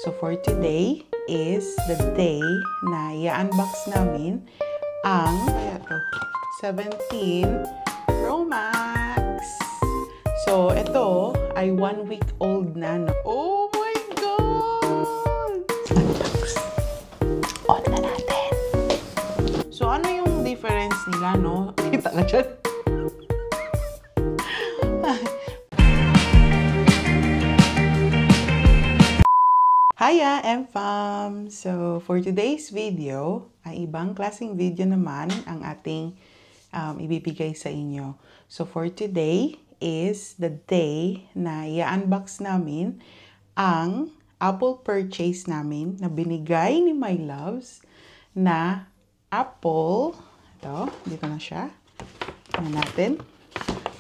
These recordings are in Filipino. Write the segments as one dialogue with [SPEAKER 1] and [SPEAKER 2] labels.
[SPEAKER 1] So for today is the day na i-unbox namin ang 17 Pro Max. So ito ay 1 week old na. No? Oh my God! Unbox. On na natin. So ano yung difference nila, no? Kita ka dyan. Hiya, M-Fam! So, for today's video, ay ibang klaseng video naman ang ating ibibigay sa inyo. So, for today is the day na i-unbox namin ang Apple purchase namin na binigay ni My Loves na Apple. Ito, dito na siya. Ano natin?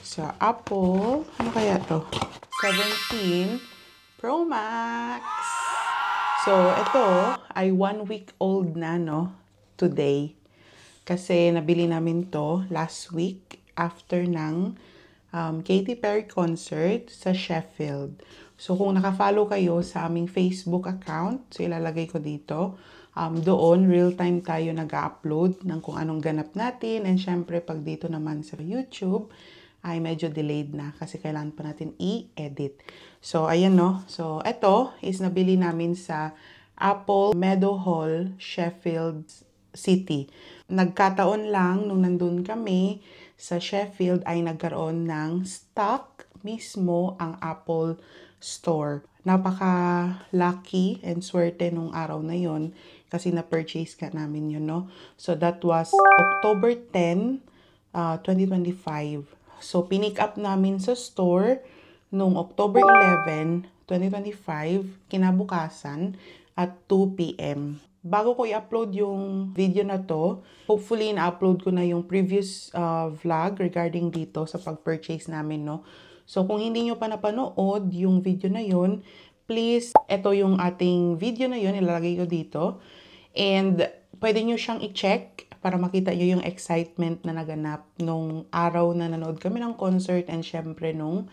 [SPEAKER 1] So, Apple, ano kaya to? 17 Pro Max. So, ito ay 1 week old na, no? Today. Kasi nabili namin to last week after ng Katy Perry concert sa Sheffield. So, kung nakafollow kayo sa aming Facebook account, so ilalagay ko dito, doon, real-time tayo nag-upload ng kung anong ganap natin. And syempre, pag dito naman sa YouTube, ay medyo delayed na kasi kailangan pa natin i-edit. So, ayan no. So, ito is nabili namin sa Apple Meadowhall, Sheffield City. Nagkataon lang nung nandun kami sa Sheffield ay nagkaroon ng stock mismo ang Apple Store. Napaka-lucky and swerte nung araw na yon kasi na-purchase ka namin yun, no? So, that was October 10, 2025. So, pinick up namin sa store noong October 11, 2025, kinabukasan at 2 p.m. Bago ko i-upload yung video na to, hopefully na-upload ko na yung previous vlog regarding dito sa pag-purchase namin, no? So, kung hindi nyo pa napanood yung video na yun, please, ito yung ating video na yun, ilalagay ko dito. And, pwede nyo siyang i-check para makita nyo yung excitement na naganap nung araw na nanood kami ng concert and syempre nung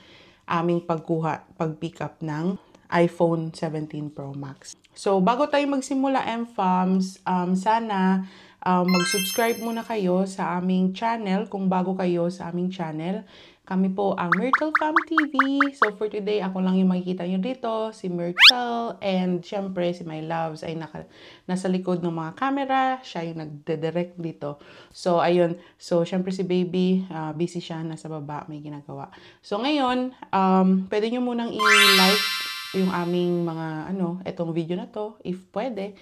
[SPEAKER 1] aming pag-pick up ng iPhone 17 Pro Max. So, bago tayo magsimula, M-Fams, sana mag-subscribe muna kayo sa aming channel kung bago kayo sa aming channel. Kami po ang Myrtle Fam TV. So, for today, ako lang yung makikita nyo dito, si Myrtle. And, syempre, si My Loves ay nasa likod ng mga camera. Siya yung nagde-direct dito. So, ayun. So, syempre si Baby, busy siya, nasa baba, may ginagawa. So, ngayon, pwede nyo munang i-like yung aming mga, etong video na to. If pwede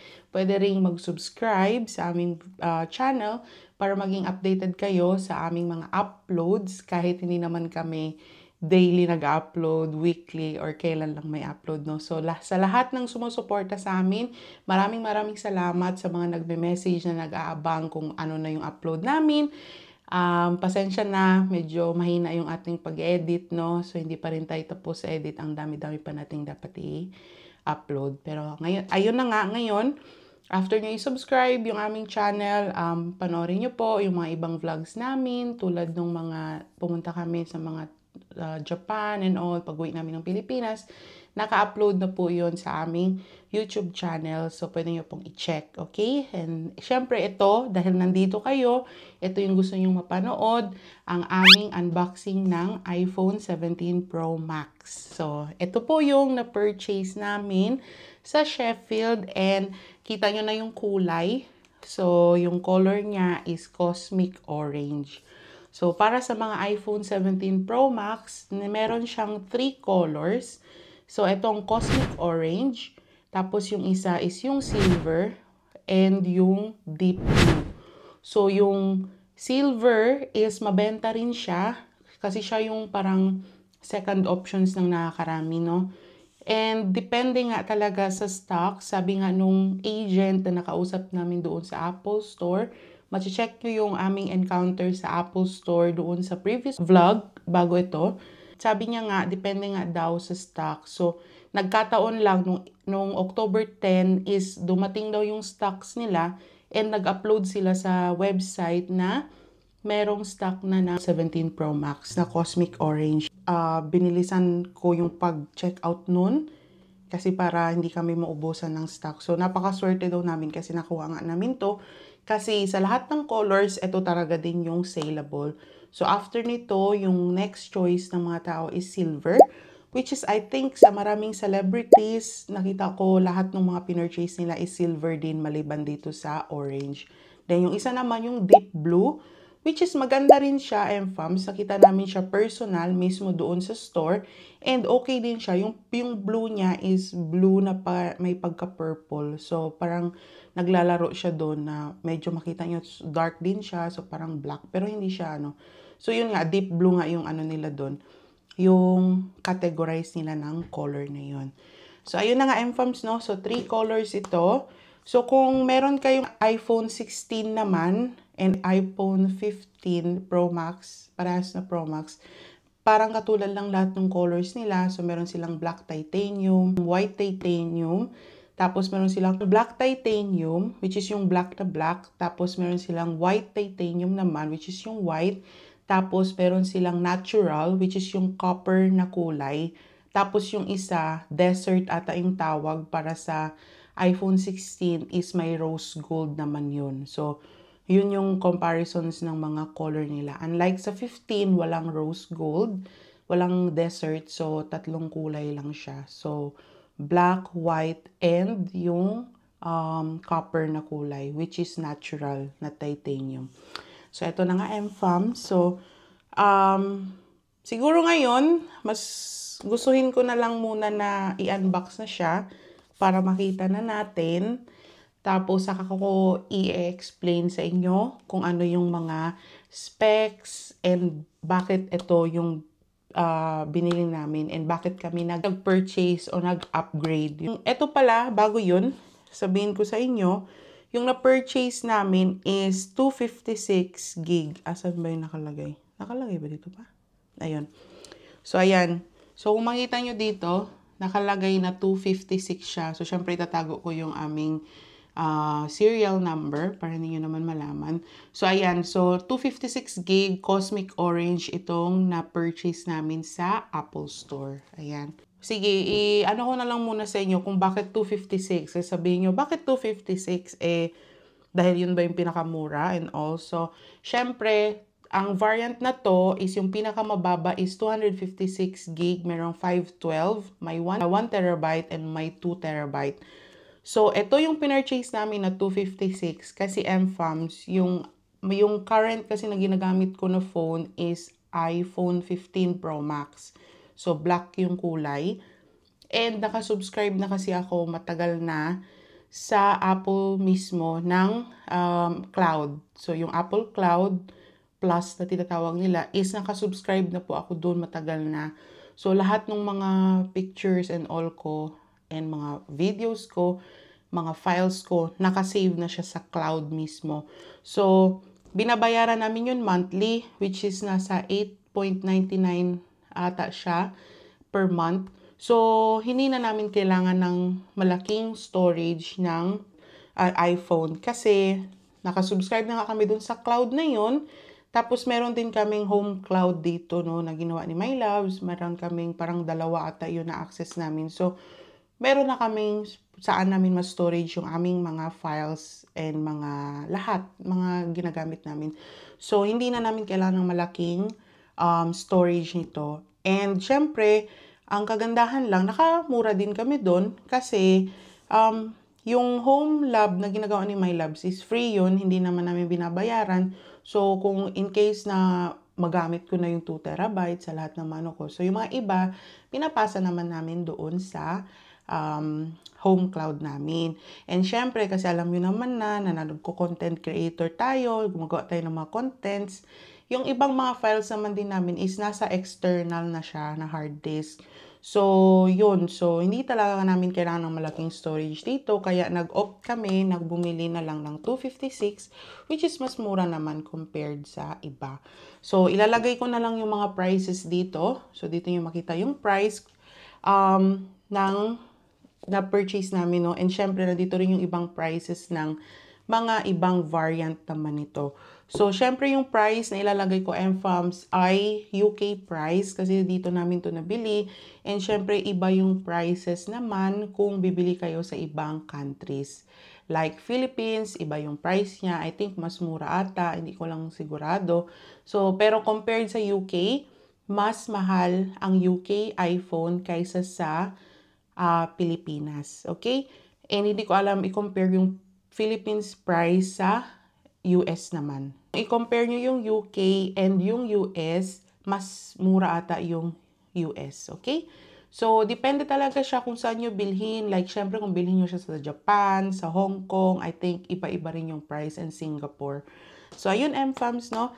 [SPEAKER 1] ring mag-subscribe sa aming channel para maging updated kayo sa aming mga uploads kahit hindi naman kami daily nag-upload, weekly, or kailan lang may upload, no? So, sa lahat ng sumusuporta sa amin, maraming salamat sa mga nagme-message na nag-aabang kung ano na yung upload namin. Pasensya na, medyo mahina yung ating pag-edit, no? So, hindi pa rin tayo tapos sa edit. Ang dami-dami pa nating dapat i-upload. Pero, ngayon, ayun na nga, ngayon, after nyo i-subscribe yung aming channel, panoorin nyo po yung mga ibang vlogs namin, tulad ng mga pumunta kami sa mga Japan and all, pag-uwi namin ng Pilipinas, naka-upload na po yun sa aming YouTube channel. So, pwede nyo pong i-check, okay? And, syempre, ito, dahil nandito kayo, ito yung gusto nyo mapanood, ang aming unboxing ng iPhone 17 Pro Max. So, ito po yung na-purchase namin sa Sheffield and kita nyo na yung kulay. So, yung color niya is Cosmic Orange. So, para sa mga iPhone 17 Pro Max, meron siyang 3 colors. So, itong Cosmic Orange, tapos yung isa is yung Silver, and yung Deep Blue. So, yung Silver is mabenta rin siya, kasi siya yung parang second options ng nakakarami, no? And depende nga talaga sa stock, sabi nga nung agent na nakausap namin doon sa Apple Store, mache-check nyo yung aming encounter sa Apple Store doon sa previous vlog, bago ito. Sabi niya nga, depende nga daw sa stock. So, nagkataon lang nung October 10 is dumating daw yung stocks nila and nag-upload sila sa website na merong stock na 17 Pro Max na Cosmic Orange. Binilisan ko yung pag-check out nun Kasi para hindi kami maubusan ng stock. So, napakaswerte daw namin kasi nakuha nga namin to. Kasi sa lahat ng colors, ito talaga din yung saleable. So, after nito, yung next choice ng mga tao is silver. Which is, I think, sa maraming celebrities, nakita ko lahat ng mga pinurchase nila is silver din maliban dito sa orange. Then, yung isa naman yung deep blue. Which is maganda rin siya, MFAMs. Nakita namin siya personal mismo doon sa store. And okay din siya. Yung blue niya is blue na may pagka-purple. So, parang naglalaro siya doon na medyo makita nyo dark din siya. So, parang black. Pero hindi siya ano. So, yun nga, deep blue nga yung ano nila doon. Yung categorize nila ng color na yun. So, ayun na nga, MFAMs, no? So, 3 colors ito. So, kung meron kayong iPhone 16 naman and iPhone 15 Pro Max, parehas na Pro Max, parang katulad lang lahat ng colors nila. So, meron silang black titanium, white titanium, tapos meron silang black titanium, which is yung black na black. Tapos meron silang white titanium naman, which is yung white. Tapos meron silang natural, which is yung copper na kulay. Tapos yung isa, desert ata yung tawag para sa iPhone 16 is may rose gold naman yun. So, yun yung comparisons ng mga color nila. Unlike sa 15, walang rose gold, walang desert. So, tatlong kulay lang siya. So, black, white, and yung copper na kulay, which is natural na titanium. So, ito na nga, MFAM. So, siguro ngayon, mas gustuhin ko na lang muna na i-unbox na siya para makita na natin. Tapos, saka ko i-explain sa inyo kung ano yung mga specs and bakit ito yung binili namin and bakit kami nag-purchase o nag-upgrade. Ito pala, bago yun, sabihin ko sa inyo, yung na-purchase namin is 256 gig. Asan ba yung nakalagay? Nakalagay ba dito pa? Ayun. So, ayan. So, kung makita nyo dito, nakalagay na 256 siya. So, syempre, itatago ko yung aming serial number para ninyo naman malaman. So, ayan. So, 256 gig Cosmic Orange itong na-purchase namin sa Apple Store. Ayan. Sige, ano ko na lang muna sa inyo kung bakit 256. Sabihin nyo, bakit 256? Dahil yun ba yung pinakamura and also, syempre, ang variant na to is yung pinakamababa is 256 gig, merong 512, may 1 terabyte and may 2 terabyte. So, ito yung pinurchase namin na 256 kasi MFAMs, yung current kasi na ginagamit ko na phone is iPhone 15 Pro Max. So, black yung kulay. And nakasubscribe na kasi ako matagal na sa Apple mismo ng cloud. So, yung Apple Cloud Plus na tinatawag nila is nakasubscribe na po ako doon matagal na. So, lahat ng mga pictures and all ko and mga videos ko, mga files ko, nakasave na siya sa cloud mismo. So, binabayaran namin yun monthly, which is nasa 8.99 ata siya per month. So, hindi na namin kailangan ng malaking storage ng iPhone kasi nakasubscribe na nga kami dun sa cloud na yun. Tapos, meron din kaming home cloud dito, no, na ginawa ni My Loves. Meron kaming parang dalawa ata yun na access namin. So, meron na kaming saan namin ma-storage yung aming mga files and mga lahat, mga ginagamit namin. So, hindi na namin kailangan ng malaking storage nito. And, syempre, ang kagandahan lang, nakamura din kami doon kasi yung home lab na ginagawa ni My Labs is free yun, hindi naman namin binabayaran. So, kung in case na magamit ko na yung 2 terabytes sa lahat ng mano ko. So, yung mga iba, pinapasa naman namin doon sa home cloud namin. And syempre, kasi alam nyo naman na nagko-content creator tayo, gumagawa tayo ng mga contents. Yung ibang mga files naman din namin is nasa external na siya, na hard disk. So, yun. So, hindi talaga namin kailangan ng malaking storage dito. Kaya nag-opt kami, nagbumili na lang ng 256, which is mas mura naman compared sa iba. So, ilalagay ko na lang yung mga prices dito. So, dito nyo makita yung price ng na-purchase namin, no? And syempre, nandito rin yung ibang prices ng mga ibang variant naman nito. So, syempre yung price na ilalagay ko, MFAMs, ay UK price kasi dito namin to nabili. And syempre, iba yung prices naman kung bibili kayo sa ibang countries. Like Philippines, iba yung price niya. I think mas mura ata, hindi ko lang sigurado. So, pero compared sa UK, mas mahal ang UK iPhone kaysa sa Pilipinas. Okay? And hindi ko alam i-compare yung Philippines price sa US naman. I-compare nyo yung UK and yung US, mas mura ata yung US. Okay? So, depende talaga siya kung saan nyo bilhin. Like, syempre, kung bilhin nyo siya sa Japan, sa Hong Kong, I think iba-iba rin yung price, and Singapore. So, ayun, MFAMs, no?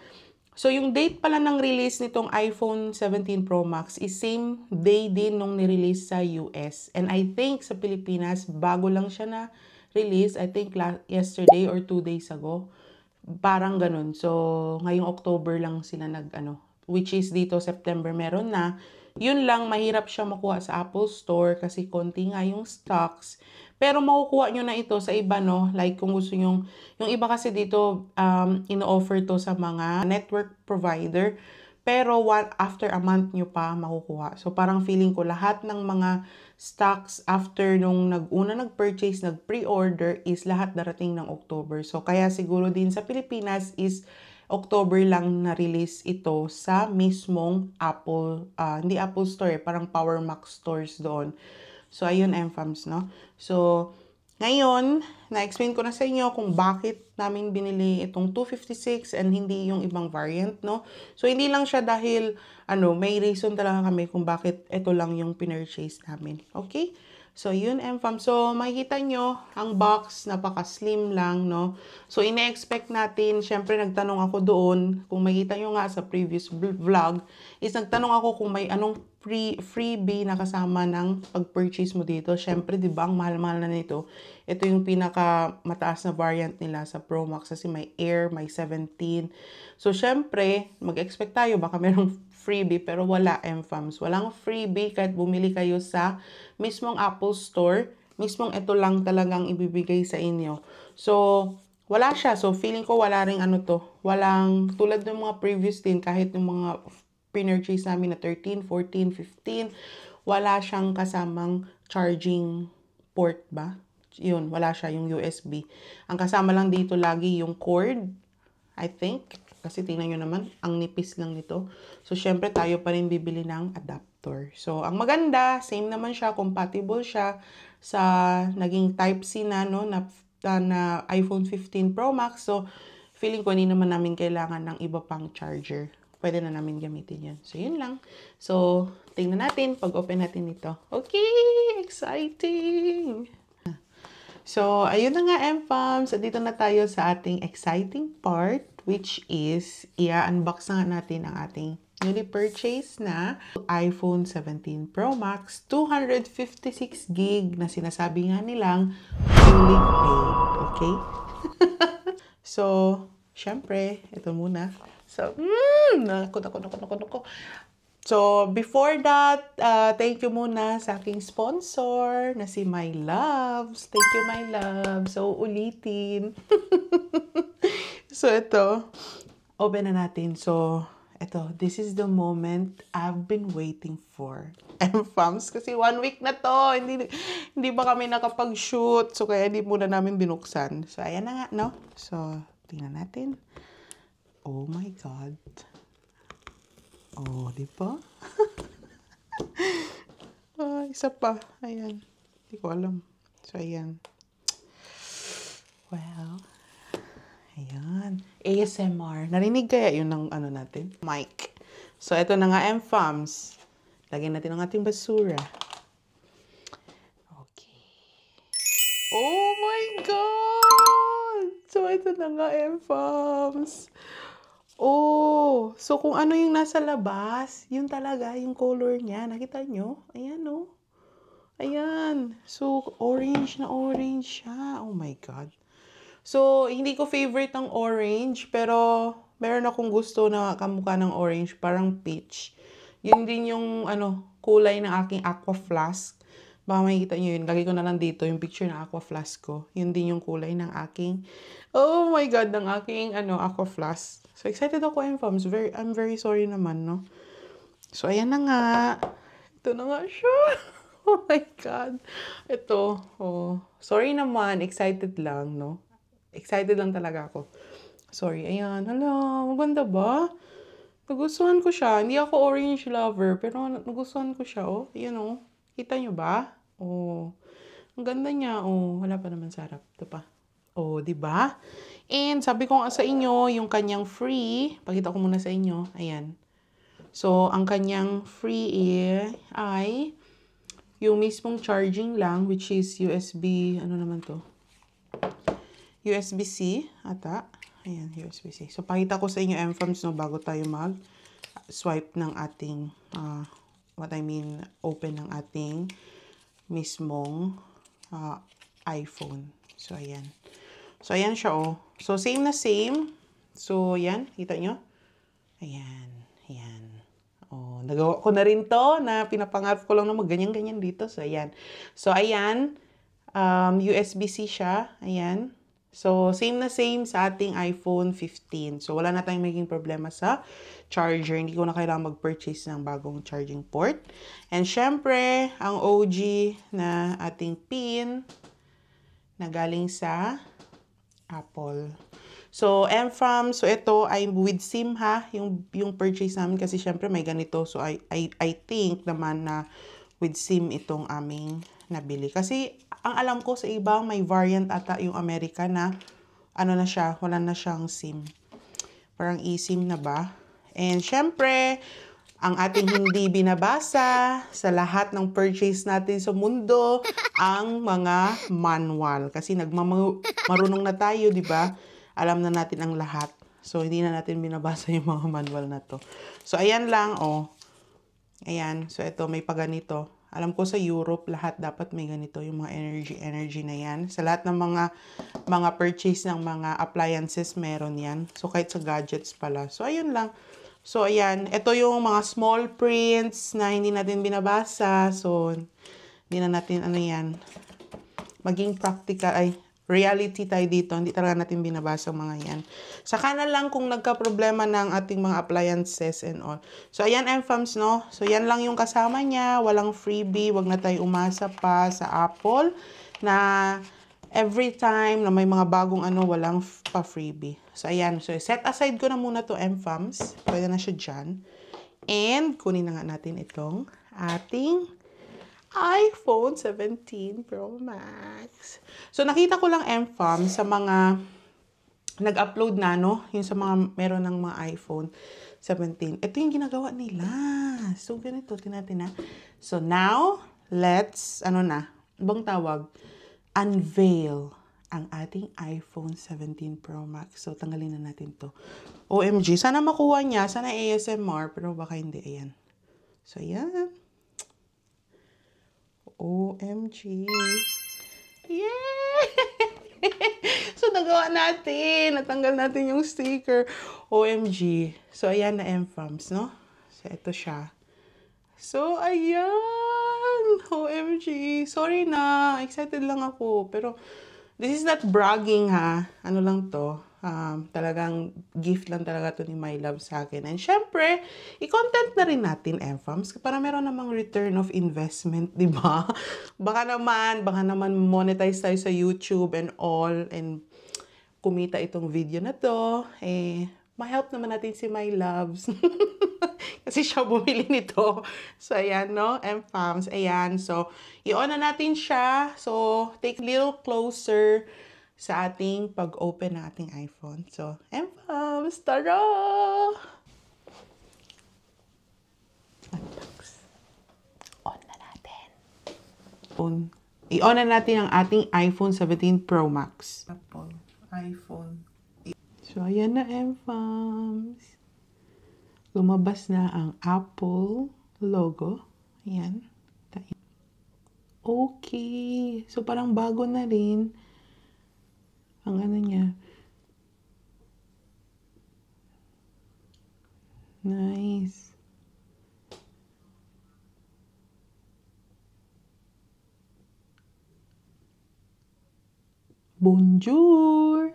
[SPEAKER 1] So, yung date pala ng release nitong iPhone 17 Pro Max is same day din nung nirelease sa US. And I think sa Pilipinas, bago lang siya na release. I think yesterday or 2 days ago. Parang ganun. So, ngayong October lang sila which is dito September meron na. Yun lang, mahirap siya makuha sa Apple Store kasi konti nga yung stocks. Pero makukuha nyo na ito sa iba, no? Like kung gusto nyo, yung iba kasi dito, ino-offer to sa mga network provider. Pero after a month nyo pa makukuha. So parang feeling ko lahat ng mga stocks after nung nag-purchase, nag-pre-order is lahat darating ng October. So kaya siguro din sa Pilipinas is October lang na-release ito sa mismong Apple, hindi Apple Store, parang Power Max stores doon. So, ayun, MFAMs, no? So, ngayon, na-explain ko na sa inyo kung bakit namin binili itong 256 and hindi yung ibang variant, no? So, hindi lang siya dahil, may reason talaga kami kung bakit ito lang yung pinurchase namin. Okay? So, yun, MFAM. So, makikita nyo, ang box, napaka-slim lang, no? So, ine-expect natin, syempre, nagtanong ako doon, kung makikita nyo nga sa previous vlog, is nagtanong ako kung may anong freebie na kasama ng pag-purchase mo dito. Syempre, di ba, ang mahal-mahal na nito. Ito yung pinaka mataas na variant nila sa Pro Max kasi may Air, may 17. So, syempre, mag-expect tayo, baka merong freebie, pero wala, MFAMs. Walang freebie kahit bumili kayo sa mismong Apple Store. Mismong ito lang talagang ibibigay sa inyo. So, wala siya. So, feeling ko wala ring walang, tulad ng mga previous din, kahit yung mga pinurchase namin na 13, 14, 15, wala siyang kasamang charging port ba? Yun, wala siya yung USB. Ang kasama lang dito lagi yung cord, I think. Kasi tingnan nyo naman, ang nipis lang nito. So, syempre, tayo pa rin bibili ng adapter. So, ang maganda, same naman siya, compatible siya sa naging Type-C na, no, na iPhone 15 Pro Max. So, feeling ko hindi naman namin kailangan ng iba pang charger. Pwede na namin gamitin yan. So, yun lang. So, tingnan natin pag open natin ito. Okay! Exciting! So, ayun na nga, MFAMs. So, dito na tayo sa ating exciting part, which is, i-unbox na natin ang ating newly purchased na iPhone 17 Pro Max 256 gig na sinasabi nga nilang fully paid. Okay? So, syempre, ito muna. So, naku. So, before that, thank you muna sa aking sponsor na si My Loves. Thank you, My Love. So, ulitin. So, ito. Open na natin. So, ito. This is the moment I've been waiting for. MFAMs. Kasi 1 week na to. Hindi ba kami nakapag-shoot. So, kaya hindi muna namin binuksan. So, ayan na nga, no? So, tingnan natin. Oh my God. Oh, di ba? Isa pa. Ayan. Hindi ko alam. So, ayan. Well. Ayan. ASMR. Narinig kaya yun ng natin? Mic. So, ito na nga, MFAMs. Lagyan natin ang ating basura. Okay. Oh my God! So, ito na nga, MFAMs. Oh, so kung ano yung nasa labas, yun talaga, yung color niya. Nakita nyo? Ayan, oh. Ayan. So, orange na orange siya. Oh my God. So, hindi ko favorite ang orange, pero meron akong gusto na kamukha ng orange, parang peach. Yun din yung, kulay ng aking aqua flask. Baka makikita nyo yun. Lagay ko na lang dito yung picture ng aqua flask ko. Yun din yung kulay ng aking, oh my God, ng aking, aqua flask. So, excited ako, M-Fams. I'm very sorry naman, no? So, ayan na nga. Ito na nga siya. Oh my God. Ito, oh. Sorry naman. Excited lang, no? Excited lang talaga ako. Sorry, ayan. Hala, maganda ba? Nagustuhan ko siya. Hindi ako orange lover, pero nagustuhan ko siya, oh. Ayan, oh. Kita nyo ba? Oh. Ang ganda niya, oh. Wala pa naman sa harap. Ito pa. Oh, di ba? And sabi ko nga sa inyo, yung kanyang free, pakita ko muna sa inyo. Ayan. So, ang kanyang free ay yung mismong charging lang, which is USB, ano naman to? USB-C ata. Ayan, USB-C. So, pakita ko sa inyo, M-Fams, no, bago tayo mag-swipe ng ating, open ng ating mismong iPhone. So, ayan. So, ayan siya, oh. So, same na same. So, ayan. Kita nyo? Ayan. Ayan. Oh, nagawa ko na rin to na pinapangarap ko lang na magganyan-ganyan dito. So, ayan. So, ayan. USB-C siya. Ayan. So, same na same sa ating iPhone 15. So, wala na tayong maging problema sa charger. Hindi ko na kailangan mag-purchase ng bagong charging port. And syempre, ang OG na ating pin na galing sa Apple. So, M-Fam, so ito ay with SIM ha, yung purchase namin kasi syempre may ganito. So, I think naman na with SIM itong aming nabili. Kasi, ang alam ko sa ibang may variant ata yung America na ano na siya, wala na siyang SIM. Parang eSIM na ba? And syempre, ang ating hindi binabasa sa lahat ng purchase natin sa mundo, ang mga manual. Kasi marunong na tayo, di ba? Alam na natin ang lahat. So, hindi na natin binabasa yung mga manual na to. So, ayan lang, oh. Ayan. So, ito, may paganito. Alam ko sa Europe, lahat dapat may ganito, yung mga energy na yan. Sa lahat ng mga purchase ng mga appliances, meron yan. So, kahit sa gadgets pala. So, ayun lang. So, ayan. Ito yung mga small prints na hindi natin binabasa. So, hindi na natin, maging practical, reality tayo dito. Hindi talaga natin binabasa mga yan. Saka na lang kung nagka-problema ng ating mga appliances and all. So, ayan, M-Fams, no? So, yan lang yung kasama niya. Walang freebie. Wag na tayo umasa pa sa Apple na every time na may mga bagong walang pa freebie. So, ayan. So, set aside ko na muna to, M-Fams. Pwede na siya dyan. And, kunin na nga natin itong ating iPhone 17 Pro Max. So, nakita ko lang, M-Fam, sa mga nag-upload na, no? Yung sa mga meron ng mga iPhone 17. Ito yung ginagawa nila. So, ganito. Tinatin na. So, now, let's, ibang tawag? Unveil ang ating iPhone 17 Pro Max. So, tanggalin na natin to. OMG. Sana makuha niya. Sana ASMR. Pero baka hindi. Ayan. So, ayan. OMG. Yay! So, nagawa natin. Natanggal natin yung sticker. OMG. So, ayan na, M-Fams, no? So, ito siya. So, ayan. OMG. Sorry na. Excited lang ako. Pero, this is not bragging, ha? Ano lang to? Talagang gift lang talaga to ni My Love sa akin. And syempre, i-content na rin natin, M-Fams, para meron namang return of investment, di ba? Baka naman monetize tayo sa YouTube and all, and kumita itong video na to. Ma-help naman natin si My Loves. Kasi siya bumili nito. So, ayan, no? M-Fams, ayan. So, i-on na natin siya. So, take a little closer sa ating pag-open ng ating iPhone. So, M-Fams, tara! On na natin. I-on na natin ang ating iPhone 17 Pro Max. Apple, iPhone. So, ayan na, M-Fams. Lumabas na ang Apple logo. Ayan. Okay. So, parang bago na rin ang niya. Nice. Bonjour!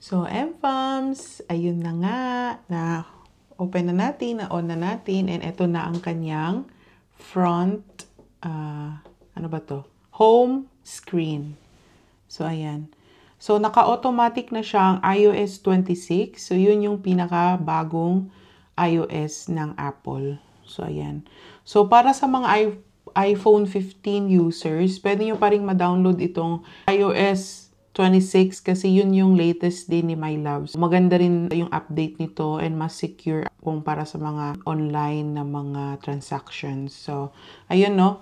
[SPEAKER 1] So, MFAMs, ayun na nga, na open na natin, na on na natin, and ito na ang kanyang front, ano ba to? Home screen. So, ayan. So, naka-automatic na siyang iOS 26. So, yun yung pinaka-bagong iOS ng Apple. So, ayan. So, para sa mga iPhone 15 users, pwede nyo pa rin ma-download itong iOS 26 kasi yun yung latest din ni My Loves. Maganda rin yung update nito and mas secure kung para sa mga online na mga transactions. So, ayun no.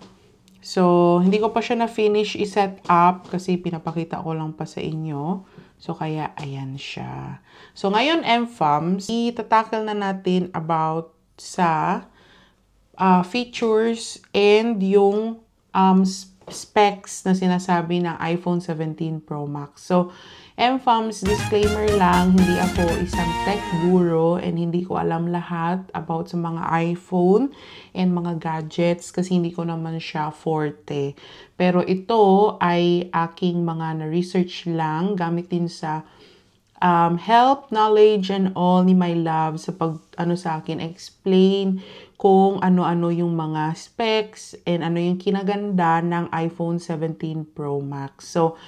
[SPEAKER 1] So, hindi ko pa siya na-finish i-set up kasi pinapakita ko lang pa sa inyo. So, kaya ayan siya. So, ngayon, MFAMs, itatakil na natin about sa features and yung specs na sinasabi ng iPhone 17 Pro Max. So, MFAMs, disclaimer lang, hindi ako isang tech guru and hindi ko alam lahat about sa mga iPhone and mga gadgets kasi hindi ko naman siya forte. Pero ito ay aking mga na-research lang gamit din sa help, knowledge, and all ni My Love sa sa akin, explain kung ano-ano yung mga specs and ano yung kinaganda ng iPhone 17 Pro Max. So,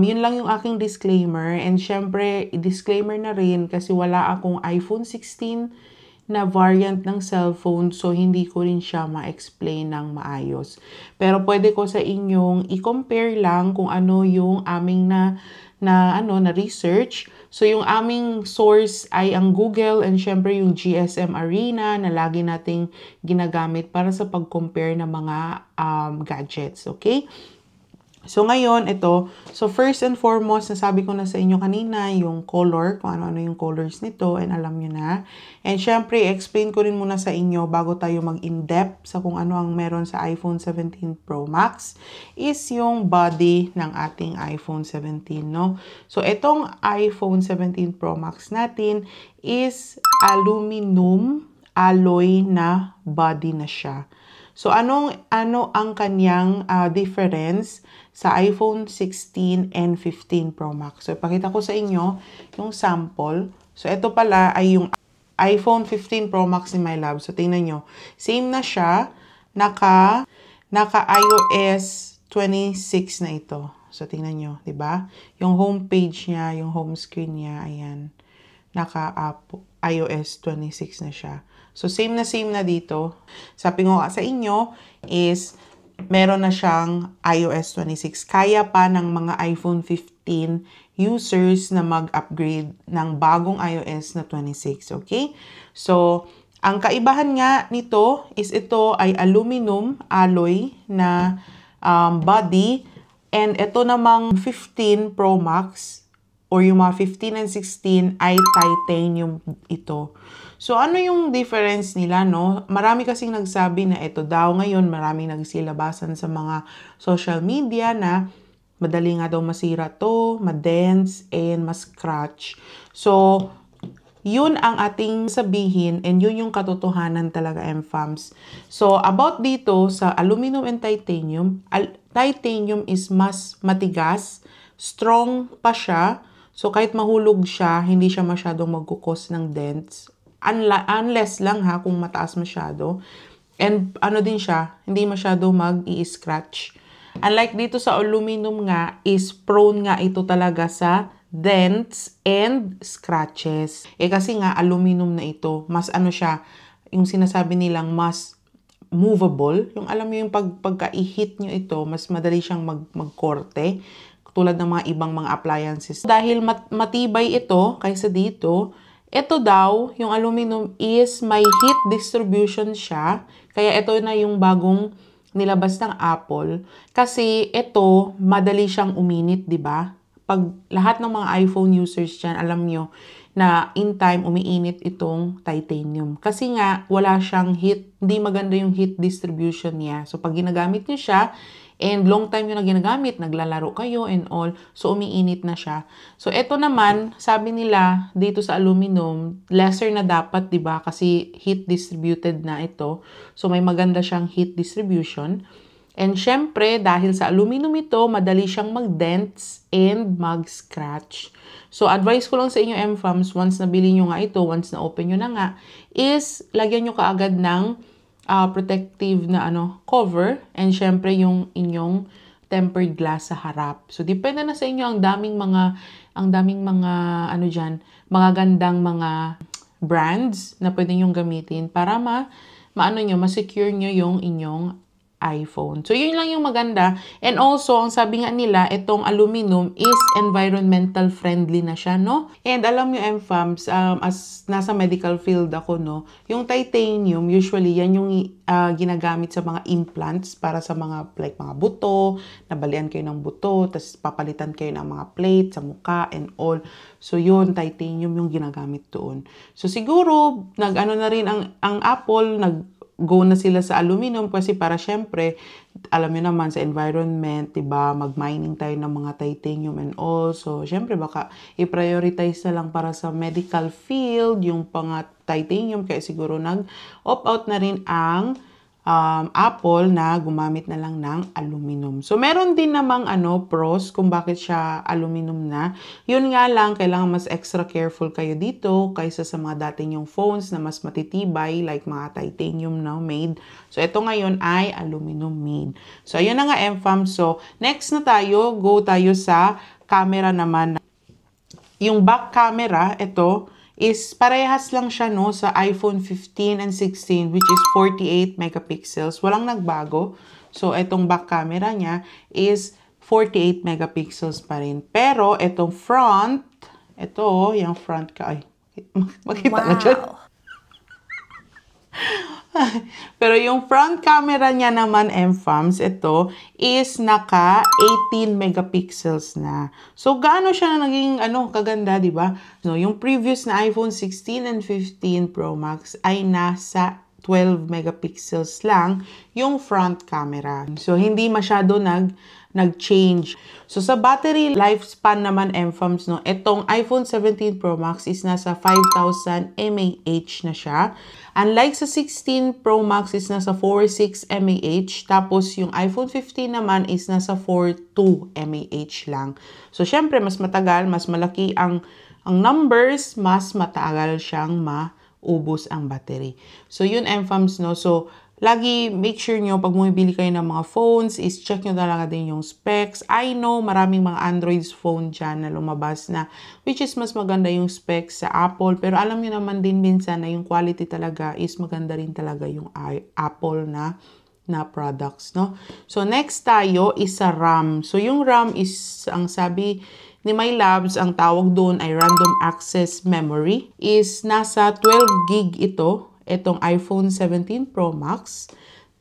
[SPEAKER 1] yun lang yung aking disclaimer. And syempre, disclaimer na rin kasi wala akong iPhone 16 na variant ng cellphone. So, hindi ko rin siya ma-explain ng maayos. Pero pwede ko sa inyong i-compare lang kung ano yung aming na research. So, yung aming source ay ang Google and syempre yung GSM Arena na lagi nating ginagamit para sa pag-compare ng mga gadgets. Okay? So, ngayon, ito. So, first and foremost, nasabi ko na sa inyo kanina yung color, kung ano-ano yung colors nito, and alam nyo na. And syempre, explain ko rin muna sa inyo bago tayo mag-in-depth sa kung ano ang meron sa iPhone 17 Pro Max, is yung body ng ating iPhone 17, no? So, itong iPhone 17 Pro Max natin is aluminum alloy na body na siya. So, ano ang kanyang difference sa iPhone 16 and 15 Pro Max? So, ipakita ko sa inyo yung sample. So, ito pala ay yung iPhone 15 Pro Max ni My Love. So, tingnan nyo. Same na siya. Naka iOS 26 na ito. So, tingnan nyo. Diba? Yung home page niya, yung home screen niya, ayan. Naka iOS 26 na siya. So, same na dito. Sabi ko sa inyo is meron na siyang iOS 26. Kaya pa ng mga iPhone 15 users na mag-upgrade ng bagong iOS na 26. Okay? So, ang kaibahan nga nito is ito ay aluminum alloy na body. And ito namang 15 Pro Max or yung mga 15 and 16 ay titanium ito. So, ano yung difference nila, no? Marami kasing nagsabi na ito daw ngayon, maraming nagsilabasan sa mga social media na madali nga daw masira to, madents, and mas-scratch. So, yun ang ating sabihin and yun yung katotohanan talaga, MFAMs. So, about dito sa aluminum and titanium, titanium is mas matigas, strong pa siya. So, kahit mahulog siya, hindi siya masyadong magkukos ng dents. Unless lang ha, kung mataas masyado. And ano din siya, hindi masyado mag-i-scratch. Unlike dito sa aluminum nga, is prone nga ito talaga sa dents and scratches. Kasi nga, aluminum na ito. Mas ano siya, yung sinasabi nilang mas movable. Yung alam mo yung pagka-i-hit nyo ito, mas madali siyang magkorte. Tulad ng mga ibang mga appliances. Dahil matibay ito kaysa dito, ito daw, yung aluminum is may heat distribution siya. Kaya ito na yung bagong nilabas ng Apple. Kasi ito, madali siyang uminit, di ba? Pag lahat ng mga iPhone users dyan, alam nyo, na in time umiinit itong titanium. Kasi nga, wala siyang heat, hindi maganda yung heat distribution niya. So, pag ginagamit niyo siya, and long time yun na ginagamit, naglalaro kayo and all, so umiinit na siya. So, ito naman, sabi nila dito sa aluminum, lesser na dapat, di ba? Kasi heat distributed na ito. So, may maganda siyang heat distribution. And syempre, dahil sa aluminum ito, madali siyang mag-dents and mag-scratch. So, advice ko lang sa inyo, M-Fams, once nabili nyo nga ito, once na-open nyo na nga, is lagyan nyo kaagad ng protective na cover, and syempre yung inyong tempered glass sa harap. So depende na sa inyo, ang daming mga mga gandang mga brands na pwede nyo gamitin para ma-secure nyo yung inyong iPhone. So, yun lang yung maganda. And also, ang sabi nga nila, itong aluminum is environmental friendly na siya, no? And alam nyo, M-Fams, as nasa medical field ako, no? Yung titanium, usually, yan yung ginagamit sa mga implants para sa mga, like, mga buto, nabalian kayo ng buto, tapos papalitan kayo ng mga plate sa mukha and all. So, yun, titanium yung ginagamit doon. So, siguro, nag-ano na rin ang Apple, go na sila sa aluminum kasi para syempre, alam nyo naman sa environment, diba, mag-mining tayo ng mga titanium and all. So, syempre baka i-prioritize na lang para sa medical field yung pang titanium, kaya siguro nag-opt-out na rin ang Apple na gumamit na lang ng aluminum. So, meron din namang pros kung bakit siya aluminum na. Yun nga lang, kailangan mas extra careful kayo dito kaysa sa mga dating yung phones na mas matitibay, like mga titanium now made. So, ito ngayon ay aluminum made. So, ayun na nga, M-Fam. So, next na tayo, go tayo sa camera naman. Yung back camera, ito, is parehas lang siya no sa iPhone 15 and 16, which is 48 megapixels. Walang nagbago. So, itong back camera niya is 48 megapixels pa rin. Pero, itong front, ito, yung front ka, ay, makita na dyan. Pero yung front camera niya naman, M-Fams, ito, is naka 18 megapixels na. So, gaano siya na naging, kaganda, di ba? No, yung previous na iPhone 16 and 15 Pro Max ay nasa 12 megapixels lang yung front camera. So, hindi masyado nag-change. So, sa battery lifespan naman, M-Fams, no, itong iPhone 17 Pro Max is nasa 5,000 mAh na siya. Unlike sa 16 Pro Max is nasa 4,600 mAh. Tapos, yung iPhone 15 naman is nasa 4,200 mAh lang. So, syempre, mas matagal, mas malaki ang numbers, mas matagal siyang maubos ang battery. So, yun, M-Fams, no? So, lagi make sure nyo pag bumibili kayo ng mga phones is check nyo talaga din yung specs. I know maraming mga Android phone dyan na lumabas na which is mas maganda yung specs sa Apple. Pero alam nyo naman din minsan na yung quality talaga is maganda rin talaga yung Apple na products, no? So, next tayo is sa RAM. So, yung RAM is, ang sabi ni My Labs, ang tawag doon ay random access memory, is nasa 12 gig ito. Itong iPhone 17 Pro Max.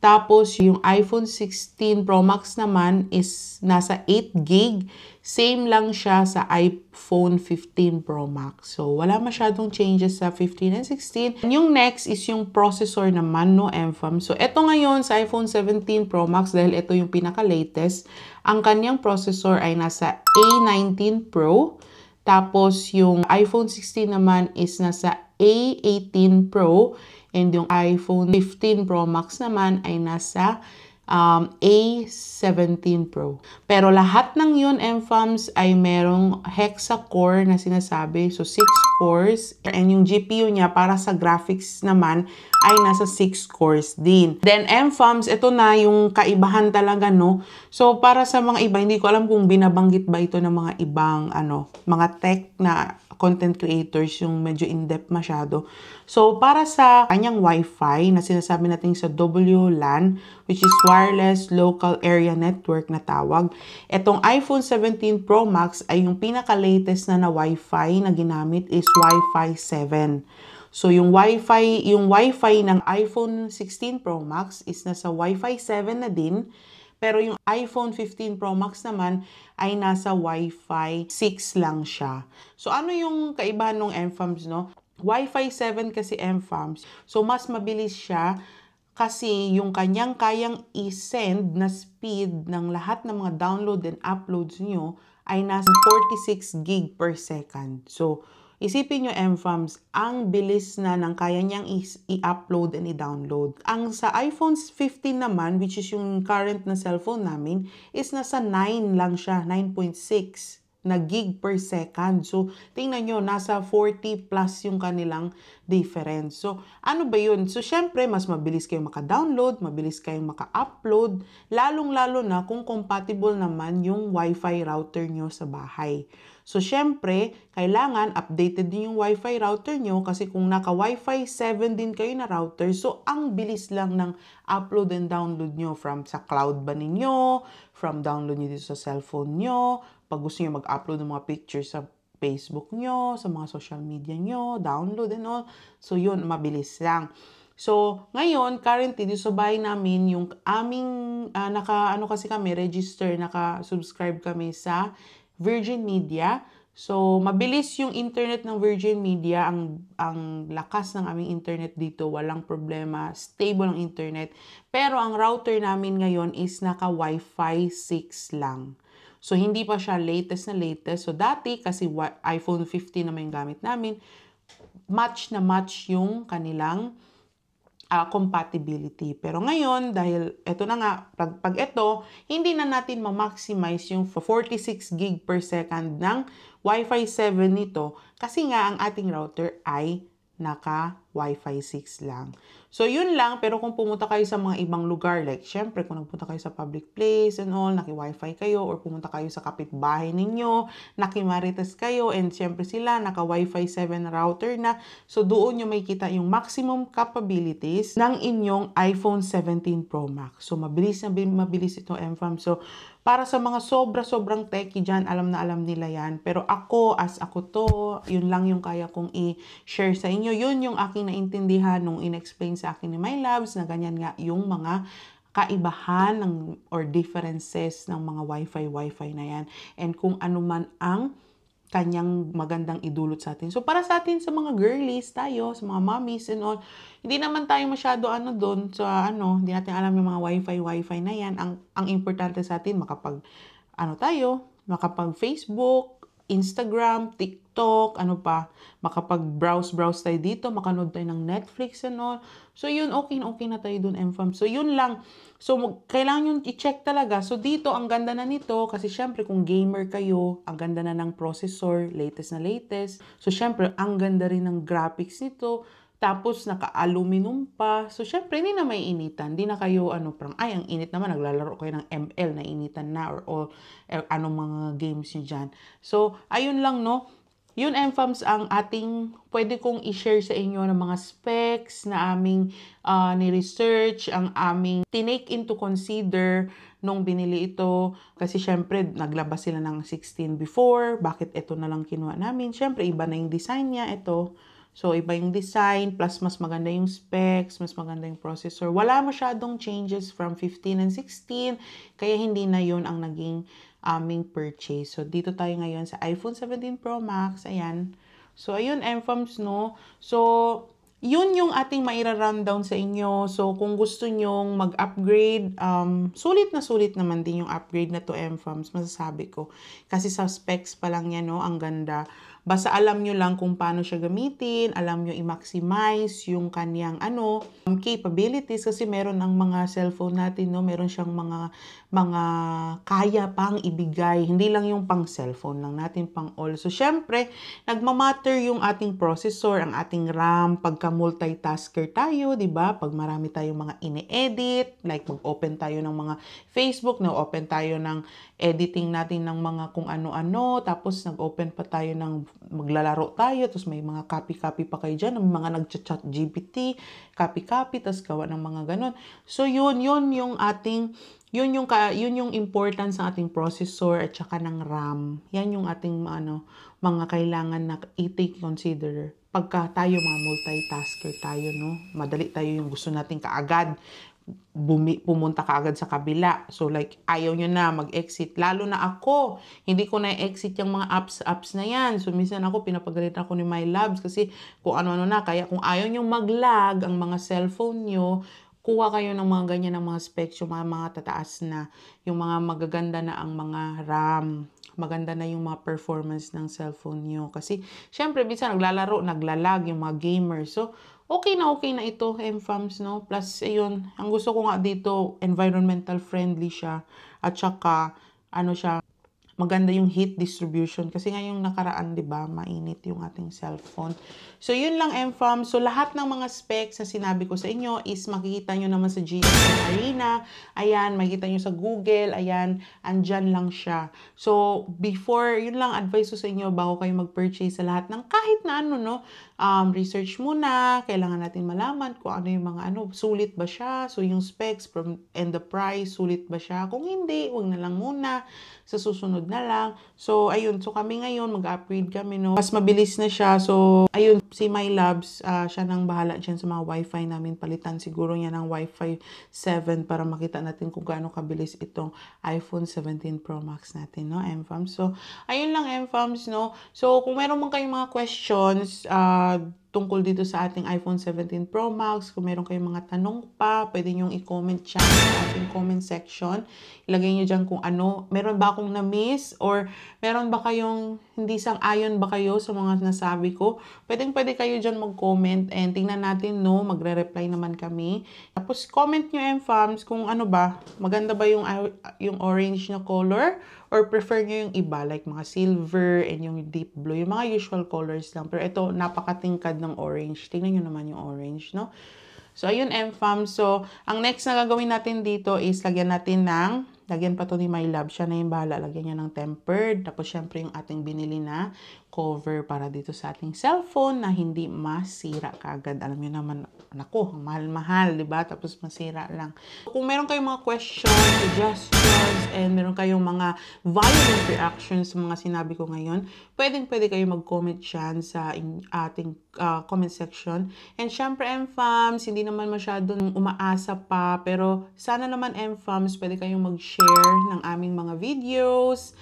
[SPEAKER 1] Tapos, yung iPhone 16 Pro Max naman is nasa 8 gig. Same lang siya sa iPhone 15 Pro Max. So, wala masyadong changes sa 15 and 16. Yung next is yung processor naman, no, M-Fam. So, ito ngayon sa iPhone 17 Pro Max, dahil ito yung pinaka-latest, ang kanyang processor ay nasa A19 Pro. Tapos, yung iPhone 16 naman is nasa A18 Pro, and yung iPhone 15 Pro Max naman ay nasa A17 Pro. Pero lahat ng yun, M-Fams, ay merong hexa-core na sinasabi. So, 6 cores. And yung GPU niya para sa graphics naman ay nasa 6 cores din. Then, M-Fams, ito na yung kaibahan talaga, no? So, para sa mga iba, hindi ko alam kung binabanggit ba ito ng mga ibang, mga tech na content creators, yung medyo in-depth masyado. So, para sa kanyang Wi-Fi na sinasabi natin sa WLAN, which is Wireless Local Area Network na tawag, itong iPhone 17 Pro Max ay yung pinaka-latest na Wi-Fi na ginamit is Wi-Fi 7. So, yung Wi-Fi ng iPhone 16 Pro Max is nasa Wi-Fi 7 na din. Pero yung iPhone 15 Pro Max naman ay nasa Wi-Fi 6 lang siya. So ano yung kaibahan ng mFAMS, no? Wi-Fi 7 kasi mFAMS. So mas mabilis siya kasi yung kanyang kayang i-send na speed ng lahat ng mga download and uploads nyo ay nasa 46 gig per second. So, isipin nyo mFAMS, ang bilis na ng kaya niyang i-upload and i-download. Ang sa iPhone 15 naman, which is yung current na cellphone namin, is nasa 9 lang siya, 9.6 na gig per second. So, tingnan nyo, nasa 40 plus yung kanilang difference. So, ano ba yun? So, syempre, mas mabilis kayong maka-download, mabilis kayong maka-upload, lalong-lalo na kung compatible naman yung Wi-Fi router nyo sa bahay. So, syempre, kailangan updated din yung Wi-Fi router nyo kasi kung naka-Wi-Fi 7 din kayo na router, so, ang bilis lang ng upload and download nyo from sa cloud ba ninyo, from download nyo dito sa cellphone nyo, pag gusto nyo mag-upload ng mga pictures sa Facebook nyo, sa mga social media nyo, download and all. So, yun, mabilis lang. So, ngayon, currently, dito sa bahay namin, yung aming, kasi kami, register, naka-subscribe kami sa Virgin Media. So, mabilis yung internet ng Virgin Media. Ang lakas ng aming internet dito, walang problema. Stable ang internet. Pero ang router namin ngayon is naka-Wi-Fi 6 lang. So, hindi pa siya latest na latest. So, dati, kasi iPhone 15 naman yung gamit namin, match na match yung kanilang compatibility. Pero ngayon, dahil ito na nga, pag ito, hindi na natin ma-maximize yung 46 gig per second ng Wi-Fi 7 nito kasi nga ang ating router ay naka Wi-Fi 6 lang. So, yun lang. Pero kung pumunta kayo sa mga ibang lugar, like, syempre, kung nagpunta kayo sa public place and all, naki-Wi-Fi kayo, or pumunta kayo sa kapitbahay ninyo, naki-Marites kayo, and syempre sila, naka-Wi-Fi 7 router na. So, doon nyo may kita yung maximum capabilities ng inyong iPhone 17 Pro Max. So, mabilis na mabilis ito, mFAMS. So, para sa mga sobrang techie dyan, alam na alam nila yan. Pero ako, as ako to, yun lang yung kaya kong i-share sa inyo. Yun yung aking naintindihan nung in-explain sa akin ni My Loves na ganyan nga yung mga kaibahan or differences ng mga Wi-Fi na yan. And kung ano man ang kanyang magandang idulot sa atin. So, para sa atin, sa mga girlies tayo, sa mga mommies and all, hindi naman tayo masyado doon sa hindi natin alam yung mga Wi-Fi na yan. Ang importante sa atin, makapag Facebook, Instagram, TikTok, makapag-browse tayo dito, makanood tayo ng Netflix and all. So, yun, okay na tayo dun, mFAMS. So, yun lang. So, kailangan yung i-check talaga. So, dito, ang ganda na nito, kasi syempre, kung gamer kayo, ang ganda na ng processor, latest na latest. So, syempre, ang ganda rin ng graphics nito. Tapos, naka-aluminum pa. So, syempre, hindi na may initan. Hindi na kayo, parang, ang init naman, naglalaro kayo ng ML, na initan na, or anong mga games nyo dyan. So, ayun lang, no? Yun, mFAMS, ang ating pwede kong i-share sa inyo ng mga specs na aming ni-research, ang aming tinake into consider nung binili ito. Kasi syempre, naglabas sila ng 16 before. Bakit ito na lang kinuha namin? Syempre, iba na yung design niya. Ito. So, iba yung design, plus mas maganda yung specs, mas maganda yung processor. Wala masyadong changes from 15 and 16, kaya hindi na yun ang naging aming purchase. So, dito tayo ngayon sa iPhone 17 Pro Max. Ayan. So, ayun, mFAMS, no? So, yun yung ating maira-rundown sa inyo. So, kung gusto nyong mag-upgrade, sulit naman din yung upgrade na to, mFAMS, masasabi ko. Kasi sa specs pa lang yan, no? Ang ganda. Basta alam nyo lang kung paano siya gamitin, alam nyo i-maximize yung kanyang capabilities kasi meron ang mga cellphone natin, no, meron siyang mga kaya pang ibigay, hindi lang yung pang cellphone lang natin, pang all. So syempre, nagmamatter yung ating processor, ang ating RAM, pagka multitasker tayo, 'di ba? Pag marami tayong mga ine-edit, like mag-open tayo ng mga Facebook, na-open tayo ng editing natin ng mga kung ano-ano, tapos nag-open pa tayo ng maglalaro tayo, tapos may mga copy-copy pa kayo dyan, mga nag-chat GPT, copy-copy, tapos gawa ng mga ganun. So, yun yung ating, yun yung importance ng ating processor at saka ng RAM. Yan yung ating mga kailangan na i-take consider pagka tayo mga multitasker tayo, no? Madali tayo yung gusto natin kaagad pumunta ka agad sa kabila. So like, ayaw nyo na mag-exit. Lalo na ako, hindi ko na-exit yung mga apps na yan. So minsan ako, pinapagalitan ako ni My Labs kasi kung ano-ano na. Kaya kung ayaw nyo mag-lag ang mga cellphone nyo, kuha kayo ng mga ganyan ng mga specs, yung mga tataas na, yung mga magaganda na ang mga RAM. Maganda na yung mga performance ng cellphone nyo. Kasi, syempre, minsan naglalaro, naglalag yung mga gamers. So, okay na ito, MFAMs, no? Plus, ayun, ang gusto ko nga dito, environmental friendly siya. At saka, ano siya, maganda yung heat distribution. Kasi ngayong nakaraan, di ba, mainit yung ating cellphone. So, yun lang, MFAM. So, lahat ng mga specs na sinabi ko sa inyo is makikita nyo naman sa GSM Arena. Ayan, makikita nyo sa Google. Ayan, andyan lang siya. So, before, yun lang advice ko sa inyo bago kayo mag-purchase sa lahat ng kahit na ano, no? Research muna. Kailangan natin malaman kung ano yung mga ano, sulit ba siya? So, yung specs and the price, sulit ba siya? Kung hindi, huwag na lang muna. Sa susunod na lang. So, ayun. So, kami ngayon, mag-upgrade kami, no? Mas mabilis na siya. So, ayun, si My Labs, siya nang bahala dyan sa mga wifi namin. Palitan siguro niya ng Wi-Fi 7 para makita natin kung gaano kabilis itong iPhone 17 Pro Max natin, no? MFAMs. So, ayun lang, MFAMs, no? So, kung meron man kayong mga questions, tungkol dito sa ating iPhone 17 Pro Max. Kung meron kayong mga tanong pa, pwede nyong i-comment dyan sa ating comment section. Ilagay nyo dyan kung ano, meron ba akong na-miss or meron ba kayong hindi sang-ayon ba kayo sa mga nasabi ko. Pwede kayo dyan mag-comment and tingnan natin, no, magre-reply naman kami. Tapos comment nyo, MFAMs, kung ano ba, maganda ba yung orange na color or prefer nyo yung iba, like mga silver and yung deep blue, yung mga usual colors lang. Pero ito, napakatingkad ng orange. Tingnan nyo naman yung orange, no? So, ayun, MFAM. So, ang next na gagawin natin dito is lagyan pa to ni My Lab. Siya na yung bahala. Lagyan niya ng tempered. Tapos, syempre, yung ating binili na cover para dito sa ating cellphone na hindi masira kagad. Alam niyo naman, naku, mahal-mahal, diba? Tapos, masira lang. Kung meron kayong mga questions, suggestions, and meron kayong mga violent reactions sa mga sinabi ko ngayon, pwede kayo mag-comment dyan sa ating comment section. And syempre, MFAMs, hindi naman masyadong umaasa pa, pero sana naman, MFAMs, pwede kayong mag-share ng aming mga videos,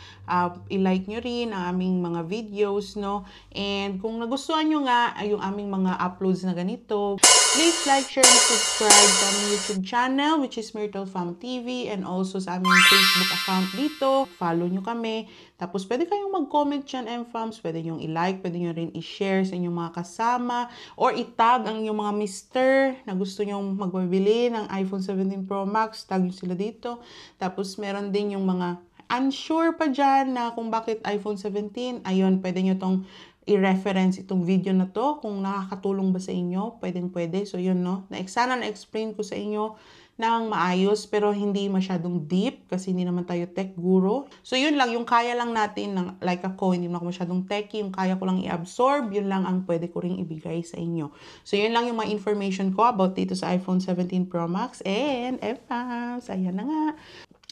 [SPEAKER 1] i-like nyo rin ang aming mga videos, no? And kung nagustuhan nyo nga yung aming mga uploads na ganito, please like, share, and subscribe sa aming YouTube channel, which is Myrtle Fam TV, and also sa aming Facebook account dito. Follow nyo kami. Tapos, pwede kayong mag-comment dyan, MFAMs. Pwede nyo i-like, pwede nyo rin i-share sa inyong mga kasama, or i-tag ang inyong mga mister na gusto nyo magbabili ng iPhone 17 Pro Max. Tag nyo sila dito. Tapos, meron din yung mga unsure pa dyan na kung bakit iPhone 17. Ayun, pwede nyo tong i-reference itong video na to. Kung nakakatulong ba sa inyo, pwede. So, yun, no? Sana na-explain ko sa inyo ng maayos, pero hindi masyadong deep kasi hindi naman tayo tech guru. So, yun lang. Yung kaya lang natin, like ako, hindi naman ako masyadong techy. Yung kaya ko lang i-absorb, yun lang ang pwede ko ring ibigay sa inyo. So, yun lang yung mga information ko about dito sa iPhone 17 Pro Max and FAMs. Ayan na nga.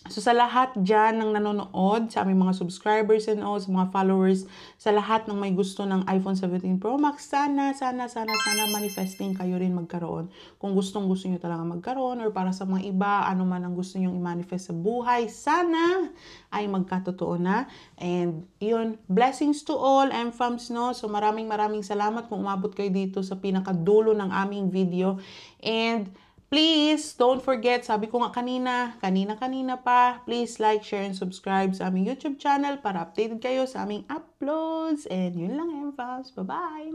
[SPEAKER 1] So, sa lahat dyan ng nanonood, sa aming mga subscribers and all, sa mga followers, sa lahat ng may gusto ng iPhone 17 Pro Max, sana manifesting kayo rin magkaroon. Kung gusto nyo talaga magkaroon, or para sa mga iba, ano man ang gusto nyo i-manifest sa buhay, sana ay magkatotoo na. And, yun, blessings to all, MFAMs, no? So, maraming salamat kung umabot kayo dito sa pinakadulo ng aming video. And, please, don't forget, sabi ko nga kanina pa, please like, share, and subscribe sa aming YouTube channel para updated kayo sa aming uploads. And yun lang, MFAMs. Bye-bye!